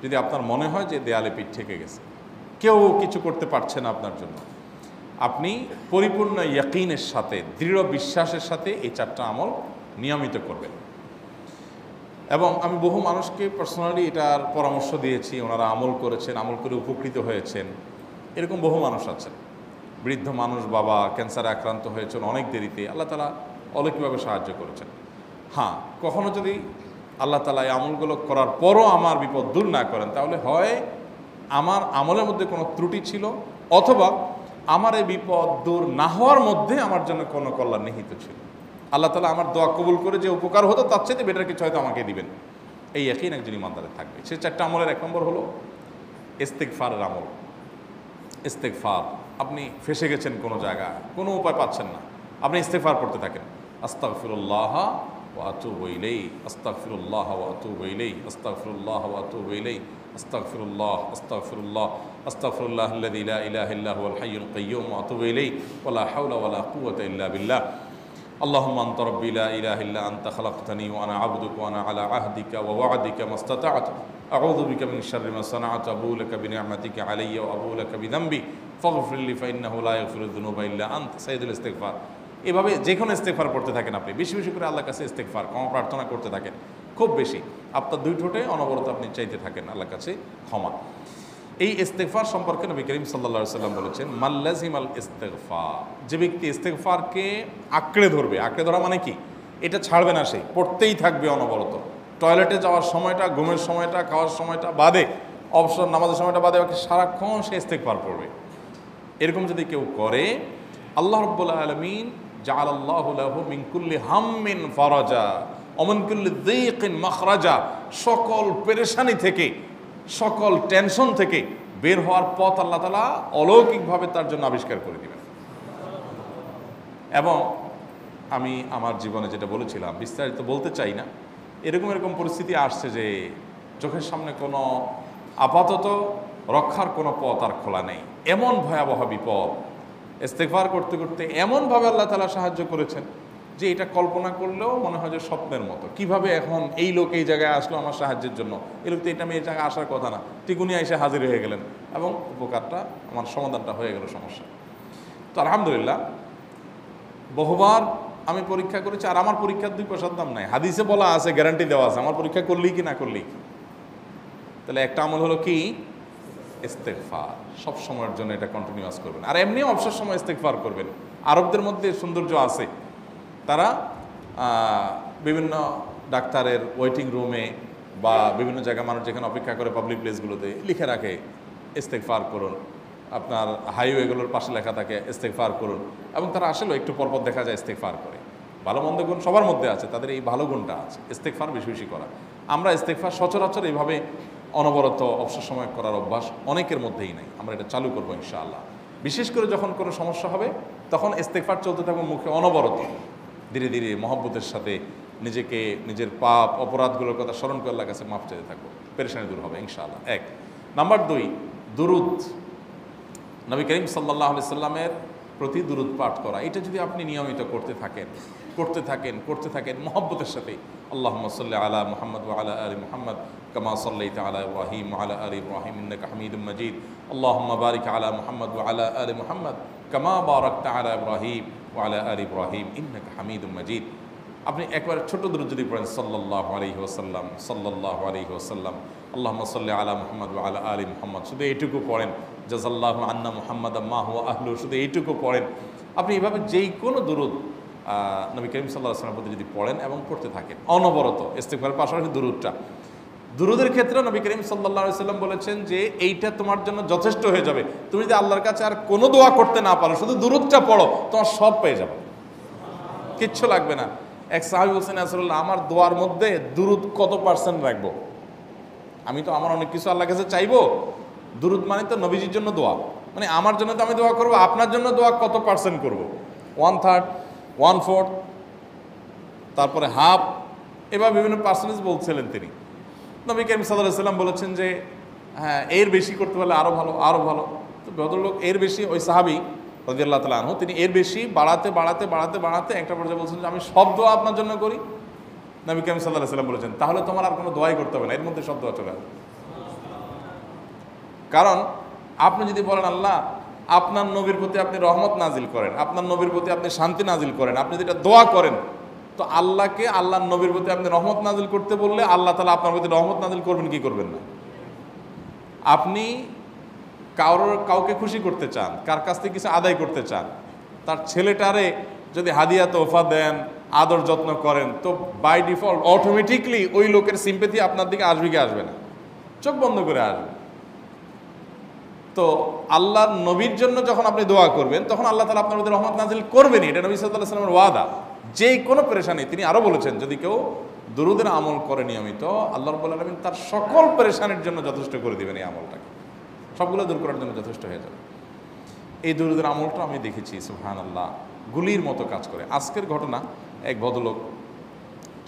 যদি আপনার মনে হয় যে দেয়ালে পিঠ ঠেকে গেছে, কেউ কিছু করতে পারছে না আপনার জন্য, আপনি পরিপূর্ণ ইয়াকিনের সাথে, দৃঢ় বিশ্বাসের সাথে এই 4টা আমল নিয়মিত করবেন। এবং আমি বহু মানুষকে পার্সোনালি এটার পরামর্শ দিয়েছি, ওনারা আমল করেছেন, আমল করে উপকৃত হয়েছেন। এরকম বহু মানুষ আছেন, বৃদ্ধ মানুষ, বাবা ক্যান্সারে আক্রান্ত হয়েছেন অনেক দেরিতে, আল্লাহ তাআলা অলৌকিকভাবে সাহায্য করেছেন। হ্যাঁ, কখনো যদি আল্লাহ তাআলা এই আমলগুলো করার পরও আমার বিপদ দূর না করেন, তাহলে হয় আমার আমলের মধ্যে কোনো ত্রুটি ছিল, অথবা আমার এই বিপদ দূর না হওয়ার মধ্যে আমার জন্য কোনো কল্যাণ নিহিত ছিল। আল্লাহ তাআলা আমার দোয়া কবুল করে যে উপকার হতো তার চাইতে বেটার কিছু হয়তো আমাকে দিবেন, এই ইয়াকিন একজন ইমানদারের থাকবে। সে 4টা আমলের 1 নম্বর হলো ইস্তেগফারের আমল। ইস্তেগফার, আপনি ফেসে গেছেন কোনো জায়গায়, কোনো উপায় পাচ্ছেন না, আপনি ইস্তেগফার করতে থাকেন। আস্তাগফিরুল্লাহ ওয়া আতুবু ইলাইহি, আস্তাগফিরুল্লাহ ওয়া আতুবু ইলাইহি, আস্তাগফিরুল্লাহ ওয়া আতুবু ইলাইহি, আস্তাগফিরুল্লাহ, আস্তাগফিরুল্লাহ, আস্তাগফিরুল্লাহাল্লাযী লা ইলাহা ইল্লা হুয়াল হাইয়ুল কাইয়্যুম ওয়া আতুবু ইলাইহি ওয়া লা হাওলা ওয়া লা কুওয়াতা ইল্লা বিল্লাহ। আল্লাহুম্মা আনতা রাব্বী লা ইলাহা ইল্লা আনতা খালাকতানি ওয়া আনা আবদুকা ওয়া আনা আলা আহদিকা ওয়া ওয়া'দিকা মাসতাতা'তু আউযু বিকা মিন শাররি মা সানা'তু আবুউ লাকা বিনি'মাতিকা আলাইয়া ওয়া আবুউ লাকা বিযামবি ফাগফির লি ফাইন্নাহু লা ইয়াগফিরুয যুনুবা ইল্লা আনতা। সাইয়্যিদুল ইস্তিগফার। এভাবে যে কোনো ইস্তেগফার করতে থাকেন, আপনি বেশি বেশি করে আল্লাহর কাছে ইস্তেগফার, ক্ষমা প্রার্থনা করতে থাকেন, খুব বেশি। আপনার 2 ঠোঁটে অনবরত আপনি চাইতে থাকেন আল্লাহর কাছে ক্ষমা। এই ইস্তেগফার সম্পর্কে নবী করিম সাল্লাল্লাহু আলাইহি ওয়াসাল্লাম বলেছেন, মাল্লাজিমাল ইস্তেগফার, যে ব্যক্তি ইস্তেগফারকে আঁকড়ে ধরবে, আঁকড়ে ধরা মানে কি, এটা ছাড়বে না, সে পড়তেই থাকবে অনবরত। টয়লেটে যাওয়ার সময়টা, ঘুমের সময়টা, খাওয়ার সময়টা বাদে, অবসর নামাজের সময়টা বাদে, সারাক্ষণ সে ইস্তেগফার পড়বে। এরকম যদি কেউ করে, আল্লাহ রাব্বুল আলামিন জাআলাল্লাহু লাহু মিন কুল্লি হাম্মিন ফারাজা ওয়া মিন কুল্লি যায়কিন মাখরাজা, সকল পেরেশানি থেকে, সকল টেনশন থেকে বের হওয়ার পথ আল্লাহ তাআলা অলৌকিকভাবে তার জন্য আবিষ্কার করে দিবেন। এবং আমি আমার জীবনে যেটা বলেছিলাম, বিস্তারিত বলতে চাই না, এরকম পরিস্থিতি আসছে যে চোখের সামনে কোনো আপাতত রক্ষার কোনো পথ আর খোলা নেই, এমন ভয়াবহ বিপদ। ইস্তেগফার করতে করতে এমনভাবে আল্লাহ তাআলা সাহায্য করেছেন যে এটা কল্পনা করলেও মনে হয় যে স্বপ্নের মতো। কিভাবে এখন এই লোক এই জায়গায় আসলো আমার সাহায্যের জন্য, এই লোক তো এটা আমি এই জায়গায় আসার কথা না, টিকুনি এসে হাজির হয়ে গেলেন এবং উপকারটা, আমার সমাধানটা হয়ে গেল সমস্যা। তো আলহামদুলিল্লাহ, বহুবার আমি পরীক্ষা করেছি, আর আমার পরীক্ষার 2 পয়সার দাম নাই। হাদিসে বলা আছে, গ্যারান্টি দেওয়া আছে, আমার পরীক্ষা করলেই কি না করলেই কি। তাহলে একটা আমল হলো কি, ইস্তেগফার। সব সময়ের জন্য এটা কন্টিনিউয়াস করবেন, আর এমনিও অবসর সময় ইস্তেগফার করবেন। আরবদের মধ্যে সৌন্দর্য আছে, তারা বিভিন্ন ডাক্তারের ওয়েটিং রুমে বা বিভিন্ন জায়গায় মানুষ যেখানে অপেক্ষা করে পাবলিক প্লেসগুলোতে লিখে রাখে ইস্তেগফার করুন। আপনার হাইওয়েগুলোর পাশে লেখা থাকে ইস্তেগফার করুন, এবং তারা আসলে একটু পরপর দেখা যায় ইস্তেগফার করে। ভালো মন্দ গুণ সবার মধ্যে আছে, তাদের এই ভালো গুণটা আছে, ইস্তেগফার বেশি বেশি করা। আমরা ইস্তেগফার সচরাচর এইভাবে অনবরত অবসর সময় করার অভ্যাস অনেকের মধ্যেই নাই। আমরা এটা চালু করবো ইনশাআল্লাহ। বিশেষ করে যখন কোনো সমস্যা হবে, তখন ইস্তেগফার চলতে থাকবে মুখে অনবরত। ধীরে ধীরে মহব্বতের সাথে নিজেকে, নিজের পাপ অপরাধগুলোর কথা স্মরণ করে আল্লাহর কাছে মাফ চাইতে থাকবো, পেরেশানি দূর হবে ইনশাআল্লাহ। 1 নাম্বার 2, দুরুদ। নবী করিম সাল্লাল্লাহু আলাইহি সাল্লামের প্রতি দুরুদ পাঠ করা, এটা যদি আপনি নিয়মিত করতে থাকেন মহব্বতের সাথে, আল্লাহুম্মা সাল্লি আলা মুহাম্মদ ওয়া আলা আলি মুহাম্মদ কামা সাল্লাইতা আলা ইব্রাহিম ওয়া আলা আলি ইব্রাহিম ইন্নাকা হামিদুম মাজিদ, আল্লাহুম্মা বারিক আলা মুহাম্মদ ওয়া আলা আলি মুহাম্মদ কামা বারাকতা আলা ইব্রাহিম ওয়া আলা আলি ইব্রাহিম ইন্নাকা হামিদুম মাজিদ। আপনি একবার ছোট দুরূদ যদি পড়েন, সাল্লাল্লাহু আলাইহি ওয়াসাল্লাম, সাল্লাল্লাহু আলাইহি ওয়াসাল্লাম, আল্লাহুম্মা সাল্লি আলা মুহাম্মদ ওয়া আলা আলি মুহাম্মদ, শুধু এইটুকু পড়েন। জাযাল্লাহু আন্না মুহাম্মাদাম মা হুয়া আহলু, শুধু এইটুকু পড়েন। আপনি এভাবে যেই কোনো দুরূদ নবী করিম সাল্লাল্লাহু আলাইহি ওয়াসাল্লামের প্রতি যদি পড়েন এবং পড়তে থাকেন অনবরত, ইস্তেগফারের পাশাপাশি দুরূদের ক্ষেত্রে নবী করিম সাল্লাল্লাহু আলাইহি ওয়াসাল্লাম বলেছেন যে এইটা তোমার জন্য যথেষ্ট হয়ে যাবে। তুমি যদি আল্লাহর কাছে আর কোনো দোয়া করতে না পারো, শুধু দুরূদটা পড়ো, তোমার সব পেয়ে যাবে, কিচ্ছু লাগবে না। এক সাহাবী বলছেন, রাসূলুল্লাহ, আমার দোয়ার মধ্যে দুরূদ কত % রাখবো? আমি তো আমার অনেক কিছু আল্লাহর কাছে চাইবো, দুরূদ মানে তো নবীজির জন্য দোয়া, মানে আমার জন্য তো আমি দোয়া করবো, আপনার জন্য দোয়া কত % করবো? 1/3, 1/4, তারপরে হাফ, এবার বিভিন্ন পার্সেন্টেজ বলছিলেন তিনি। নবী করিম সাল্লাল্লাহু আলাইহি ওয়াসাল্লাম বলেছেন যে হ্যাঁ, এর বেশি করতে পারলে আরও ভালো, আরও ভালো। তো ভদ্রলোক এর বেশি, ওই সাহাবী রাদিয়াল্লাহু তাআলা আনহু, তিনি এর বেশি বাড়াতে একটা পর্যায়ে বলছেন যে আমি সব দোয়া আপনার জন্য করি। নবী করিম সাল্লাল্লাহু আলাইহি ওয়াসাল্লাম বলেছেন, তাহলে তোমার আর কোনো দোয়াই করতে হবে না, এর মধ্যে সব দোয়া চলে আসবে। কারণ আপনি যদি বলেন আল্লাহ আপনার নবীর প্রতি আপনি রহমত নাজিল করেন, আপনার নবীর প্রতি আপনি শান্তি নাজিল করেন, আপনি যেটা দোয়া করেন, তো আল্লাহকে আল্লাহর নবীর প্রতি আপনি রহমত নাজিল করতে বললে আল্লাহ তাআলা আপনার প্রতি রহমত নাজিল করবেন কি করবেন না? আপনি কাউকে খুশি করতে চান, কার কাছ থেকে কিছু আদায় করতে চান, তার ছেলেটারে যদি হাদিয়া তোহফা দেন, আদর যত্ন করেন, তো বাই ডিফল্ট অটোমেটিকলি ওই লোকের সিম্পেথি আপনার দিকে আসবে কি আসবে না? চোখ বন্ধ করে আসবে। তো আল্লাহর নবীর জন্য যখন আপনি দোয়া করবেন তখন আল্লাহ তাআলা আপনার মধ্যে রহমত নাজিল করবেনই, এটা নবী সাল্লাল্লাহু আলাইহি ওয়াসাল্লামের ওয়াদা। যে কোনো পেরেশানি, তিনি আরো বলেছেন যদি কেউ দুরূদের আমল করে নিয়মিত, আল্লাহ রাব্বুল আলামিন তার সকল পেরেশানির জন্য যথেষ্ট করে দিবেন। এই আমলটাকে সবগুলো দূর করার জন্য যথেষ্ট হয়ে যাবে। এই দুরূদের আমলটা আমি দেখেছি সুবহানাল্লাহ গুলির মতো কাজ করে। আজকের ঘটনা, এক ভদ্রলোক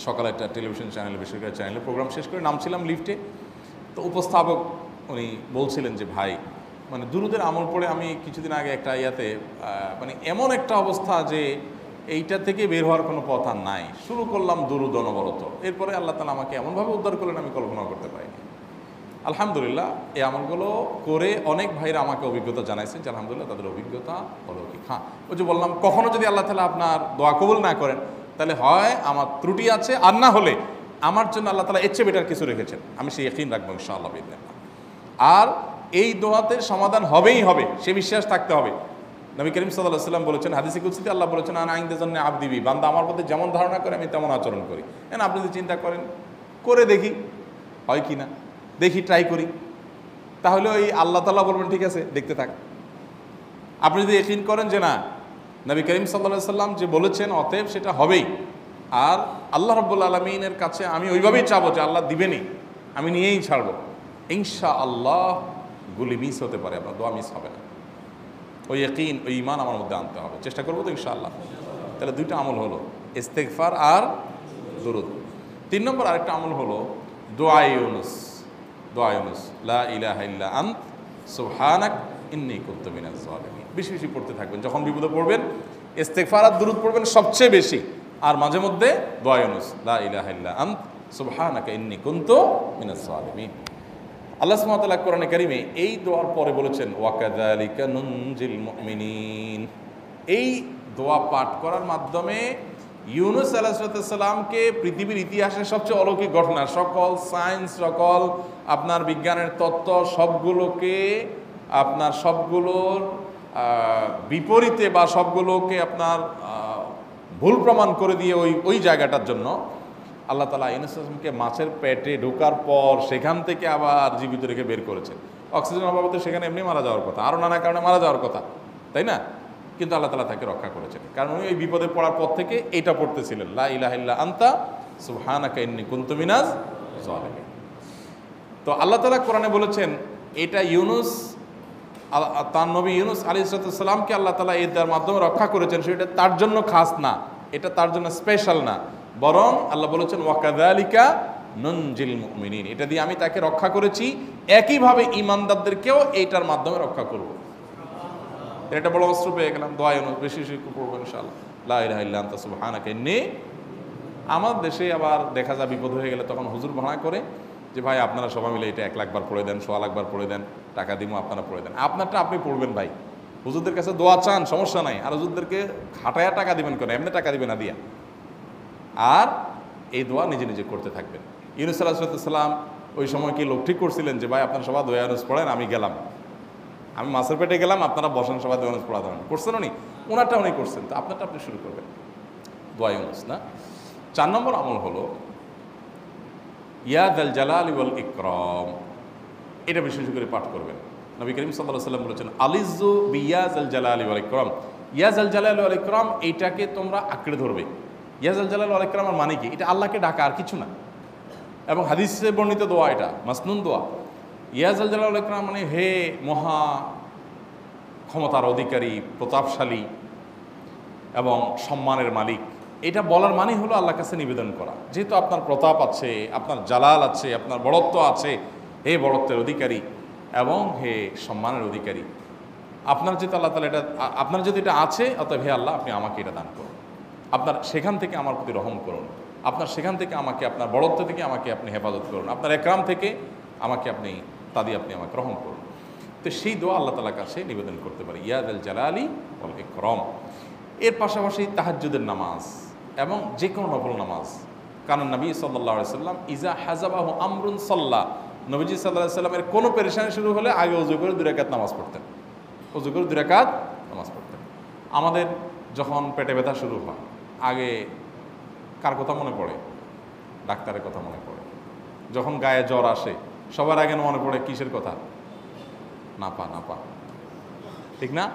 সকালে একটা টেলিভিশন চ্যানেলে, বেসরকারি চ্যানেলে প্রোগ্রাম শেষ করে নামছিলাম লিফটে, তো উপস্থাপক উনি বলছিলেন যে ভাই মানে দুরূদের আমল পড়ে আমি কিছুদিন আগে একটা ইয়াতে মানে এমন একটা অবস্থা যে এইটা থেকে বের হওয়ার কোনো পথ আর নাই, শুরু করলাম দুরূদ অনবরত, এরপরে আল্লাহ তাআলা আমাকে এমনভাবে উদ্ধার করলেন আমি কল্পনা করতে পারিনি। আলহামদুলিল্লাহ এই আমলগুলো করে অনেক ভাইরা আমাকে অভিজ্ঞতা জানাইছেন যে আলহামদুলিল্লাহ তাদের অভিজ্ঞতা অলৌকিক। হ্যাঁ, ওই যে বললাম কখনো যদি আল্লাহ তাআলা আপনার দোয়া কবুল না করেন তাহলে হয় আমার ত্রুটি আছে, আর না হলে আমার জন্য আল্লাহ তাআলা এর চেয়ে বেটার কিছু রেখেছেন, আমি সেই ইয়াকিন রাখবো ইনশাআল্লাহ বিইذنিল্লাহ। আর এই দোয়াতে সমাধান হবেই হবে, সে বিশ্বাস থাকতে হবে। নবী করিম সাল্লাল্লাহু আলাইহি ওয়াসাল্লাম বলেছেন, হাদিসে কুদসিতে আল্লাহ বলেছেন আনা ইনদা যান্নি আবদি বি, বান্দা আমার প্রতি যেমন ধারণা করে আমি তেমন আচরণ করি। এখন আপনি যদি চিন্তা করেন করে দেখি হয় কি না, দেখি ট্রাই করি, তাহলে ওই আল্লাহ তাআলা বলবেন ঠিক আছে দেখতে থাক। আপনি যদি ইয়াকিন করেন যে না নবী করিম সাল্লাল্লাহু আলাইহি ওয়াসাল্লাম যে বলেছেন অতএব সেটা হবেই, আর আল্লাহ রাব্বুল আলামিনের কাছে আমি ওইভাবেই চাবো যে আল্লাহ দিবেনই, আমি নিয়েই ছাড়বো, ইনশাআল্লাহ গুলি মিস হতে পারে, আপনার দোয়া মিস হবে না। ওই ইয়াকিন, ওই ঈমান আমার মধ্যে আনতে হবে, চেষ্টা করবো তো ইনশাআল্লাহ। তাহলে দুইটা আমল হলো ইস্তেগফার আর দুরূদ। 3 নম্বর আরেকটা আমল হলো দোয়া ইউনুস। দোয়া ইউনুস, লা ইলাহা ইল্লা আন্ত সুবহানাক ইন্নী কুনতু মিনাজ জালিমিন। বেশি বেশি পড়তে থাকবেন, যখন বিপদে পড়বেন ইস্তেগফার আর দুরূদ পড়বেন সবচেয়ে বেশি, আর মাঝে মধ্যে দোয়া ইউনুস, লা ইলাহা ইল্লা আন্ত সুবহানাকা ইন্নী কুনতু মিনাজ জালিমিন। আল্লাহ সুবহানাহু ওয়া তাআলা কোরআনে কারিমে এই দোয়ার পরে বলেছেন ওয়া কাযালিকা নুনজিল মুমিনিন। এই দোয়া পাঠ করার মাধ্যমে ইউনুস আলাইহিস সালামকে পৃথিবীর ইতিহাসের সবচেয়ে অলৌকিক ঘটনা, সকল সায়েন্স, সকল আপনার বিজ্ঞানের তত্ত্ব সবগুলোকে আপনার সবগুলোর বিপরীতে বা সবগুলোকে আপনার ভুল প্রমাণ করে দিয়ে ওই জায়গাটার জন্য আল্লাহ তাআলা ইউনুস আলাইহিসকে মাছের পেটে ঢোকার পর সেখান থেকে আবার জীবিত রেখে বের করেছেন। অক্সিজেন অভাবে তো সেখানে এমনি মারা যাওয়ার কথা, আরও নানা কারণে মারা যাওয়ার কথা, তাই না? কিন্তু আল্লাহ তাআলা তাকে রক্ষা করেছেন, কারণ উনি ওই বিপদে পড়ার পর থেকে এইটা পড়তেছিলেন, লা ইলাহা ইল্লা আনতা সুবহানাকা ইন্নী কুনতু মিনাজ জালিমিন। তো আল্লাহ তাআলা কোরআনে বলেছেন এটা ইউনুস, তার নবী ইউনুস আলাইহিস সালামকে আল্লাহ তাআলা এর মাধ্যমে রক্ষা করেছেন, সেটা তার জন্য খাস না, এটা তার জন্য স্পেশাল না, বরং আল্লাহ বলেছেন ওয়া কাযালিকা নুনজিল মুমিনিন, এটা দিয়ে আমি তাকে রক্ষা করেছি, একইভাবে ঈমানদারদেরকেও এইটার মাধ্যমে রক্ষা করব। এটা বড় অস্ত্র পেয়ে গেলাম। দোয়া ইউনুস বেশি বেশি পড়বো ইনশাআল্লাহ, লা ইলাহা ইল্লা আনতা সুবহানাকা ইন্নী। আমার দেশে আবার দেখা যায় বিপদ হয়ে গেলে তখন হুজুর ভাড়া করে যে ভাই আপনারা সবাই মিলে এটা 1 লাখ বার পড়ে দেন, 1.25 লাখ বার পড়ে দেন, টাকা দিব আপনারা পড়ে দেন। আপনারটা আপনি পড়বেন ভাই, হুজুরদের কাছে দোয়া চান সমস্যা নাই, আর হুজুরদেরকে খাটায়া টাকা দিবেন কেন, এমনি টাকা দিবেন না দিয়া। আর এই দোয়া নিজে নিজে করতে থাকবেন। ইউনুস আলাইহিস সালাম ওই সময় কি লোক ঠিক করছিলেন যে ভাই আপনারা সবাই দোয়া ইউনুস পড়েন, আমি গেলাম, আমি মাছের পেটে গেলাম, আপনারা বসেন সবাই দোয়া ইউনুস পড়া দেন, করছেন উনি? ওনারটা উনি করছেন, তো আপনারটা আপনি শুরু করবেন দোয়া ইউনুস না। 4 নম্বর আমল হলো ইয়া যাল জালালি ওয়াল ইকরাম, এটা বিশেষ করে পাঠ করবেন। নবী করিম সাল্লাল্লাহু আলাইহি ওয়াসাল্লাম বলেছেন আলিজু বিয়া যাল জালালি ওয়াল ইকরাম, ইয়া যাল জালালি ওয়াল ইকরাম এইটাকে তোমরা আঁকড়ে ধরবে। ইয়া যাল জালালি ওয়াল ইকরামের মানে কি? এটা আল্লাহকে ডাকা, আর কিছু না, এবং হাদিসে বর্ণিত দোয়া, এটা মাসনুন দোয়া। ইয়া যাল জালালি ওয়াল ইকরাম মানে হে মহা ক্ষমতার অধিকারী, প্রতাপশালী এবং সম্মানের মালিক, এটা বলার মানে হলো আল্লাহর কাছে নিবেদন করা, যেহেতু আপনার প্রতাপ আছে, আপনার জালাল আছে, আপনার বড়ত্ব আছে, হে বড়ত্বের অধিকারী এবং হে সম্মানের অধিকারী, আপনার যেহেতু আল্লাহ তাআলা এটা, আপনার যদি এটা আছে, অতএব হে আল্লাহ আপনি আমাকে এটা দান করুন, আপনার সেখান থেকে আমার প্রতি রহম করুন, আপনার সেখান থেকে আমাকে, আপনার বড়ত্ব থেকে আমাকে আপনি হেফাজত করুন, আপনার একরাম থেকে আমাকে আপনি, তা দিয়ে আপনি আমাকে রহম করুন। তো সেই দোয়া আল্লাহ তাআলার কাছে নিবেদন করতে পারি, ইয়া যাল জালালি ওয়াল ইকরাম। এর পাশাপাশি তাহাজ্জুদের নামাজ এবং যে কোনো নফল নামাজ, কারণ নবী সাল্লাল্লাহু আলাইহি সাল্লাম ইজা হাজাবাহু আমরুন সাল্লা, নবীজি সাল্লাল্লাহু আলাইহি সাল্লামের কোনো পেরেশানি শুরু হলে আগে ওযু করে 2 রাকাত নামাজ পড়তেন, ওযু করে 2 রাকাত নামাজ পড়তেন। আমাদের যখন পেটে ব্যথা শুরু হয় আগে কার কথা মনে পড়ে? ডাক্তারের কথা মনে পড়ে। যখন গায়ে জ্বর আসে সবার আগে মনে পড়ে কিসের কথা? নাপা, নাপা, ঠিক না?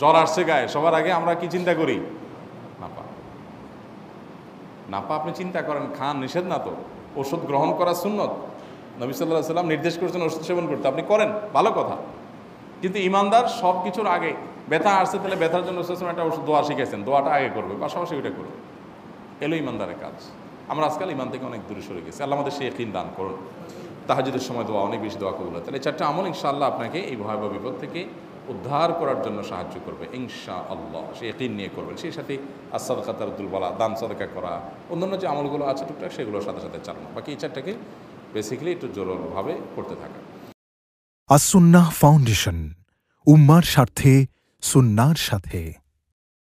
জ্বর আসছে গায়ে, সবার আগে আমরা কি চিন্তা করি? নাপা। নাপা আপনি চিন্তা করেন, খান, নিষেধ না তো, ওষুধ গ্রহণ করা সুন্নত, নবী সাল্লাল্লাহু আলাইহি সাল্লাম নির্দেশ করেছেন ওষুধ সেবন করতে, আপনি করেন, ভালো কথা। কিন্তু ইমানদার সব কিছুর আগে ব্যথা আসছে, তাহলে ব্যথার জন্য একটা ওষুধ দোয়া শিখেছেন, দোয়াটা আগে করবে, পাশাপাশি ওইটা করবে, এলো ইমানদারের কাজ। আমরা আজকাল ইমান থেকে অনেক দূরে সরে গেছি। আল্লাহ আমাদের সেই ইয়াকিন দান করুন। তাহাজ্জুদের সময় দোয়া, অনেক বেশি দোয়া কবুল হয়। তাহলে 4টা আমল ইনশাআল্লাহ আপনাকে এই ভয়াবহ বিপদ থেকে উদ্ধার করার জন্য সাহায্য করবে ইনশাআল্লাহ। সে ইয়াকিন নিয়ে করবেন। সেই সাথে as-সাদাকা তারদুল বালা, দান সদকা করা, অন্যান্য যে আমলগুলো আছে টুকটাক সেগুলোর সাথে সাথে চালানো। বাকি এই 4টাকে বেসিক্যালি একটু জোরভাবে করতে থাকা। আস-সুন্নাহ ফাউন্ডেশন, উম্মার স্বার্থে সুন্নাহর সাথে।